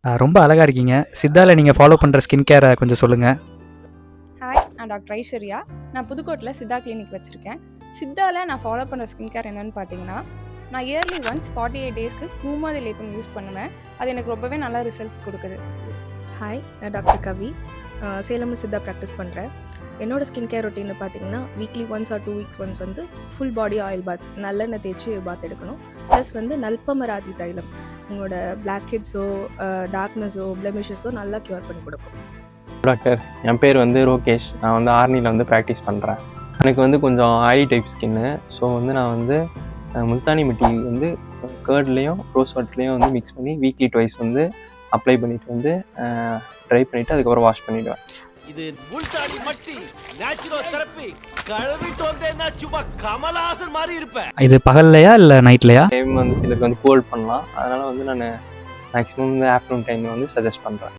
ரொம்ப அழகா இருக்கீங்க. சித்தால நீங்க ஃபாலோ பண்ற ஸ்கின் கேர கொஞ்சம் சொல்லுங்க. ஹாய், நான் டாக்டர் ஐஸ்வர்யா. நான் புதுக்கோட்டையில் சித்தா கிளினிக் வச்சுருக்கேன். சித்தாவில் நான் ஃபாலோ பண்ணுற ஸ்கின் கேர் என்னென்னு பார்த்தீங்கன்னா, நான் இயர்லி ஒன்ஸ் 48 டேஸ்க்கு பூமாதி லேப்பம் யூஸ் பண்ணுவேன். அது எனக்கு ரொம்பவே நல்ல ரிசல்ட்ஸ் கொடுக்குது. ஹாய், நான் டாக்டர் கவி. சேலம் சித்தா ப்ராக்டிஸ் பண்ணுறேன். என்னோடய ஸ்கின் கேர் ரொட்டீனில் பார்த்தீங்கன்னா weekly once or 2 weeks once வந்து ஃபுல் பாடி ஆயில் பாத், நல்லெண்ணெய் தேய்ச்சி பாத் எடுக்கணும். ப்ளஸ் வந்து நல்பமராதி தைலம் உங்களோட பிளாக் ஹெட்ஸோ டார்க்னஸோ பிளெமிஷஸோ நல்லா க்யூர் பண்ணி கொடுக்கும். டாக்டர், என் பேர் வந்து ரோகேஷ். நான் வந்து ஆர்னியில் வந்து ப்ராக்டிஸ் பண்ணுறேன். எனக்கு வந்து கொஞ்சம் ஆயிலி டைப் ஸ்கின்னு. ஸோ வந்து நான் வந்து முல்தானி மிட்டி வந்து கர்ட்லேயும் ரோஸ் வாட்டர்லேயும் வந்து மிக்ஸ் பண்ணி வீக்லி ட்வைஸ் வந்து அப்ளை பண்ணிவிட்டு வந்து ட்ரை பண்ணிவிட்டு அதுக்கப்புறம் வாஷ் பண்ணிவிடுவேன். இது முல்தானி மட்டி நேச்சுரல் தெரப்பி. கழுவிட்டு வந்தேன்னா சும்மா கமலஹாசன் மாதிரி இருப்பேன். இது பகல்லையா இல்லை நைட்லையா? டைம் வந்து சிலருக்கு வந்து கோல்ட் பண்ணலாம். அதனால் வந்து நான் மேக்ஸிமம் இந்த ஆஃப்டர்நூன் டைமில் வந்து சஜஸ்ட் பண்ணுறேன்.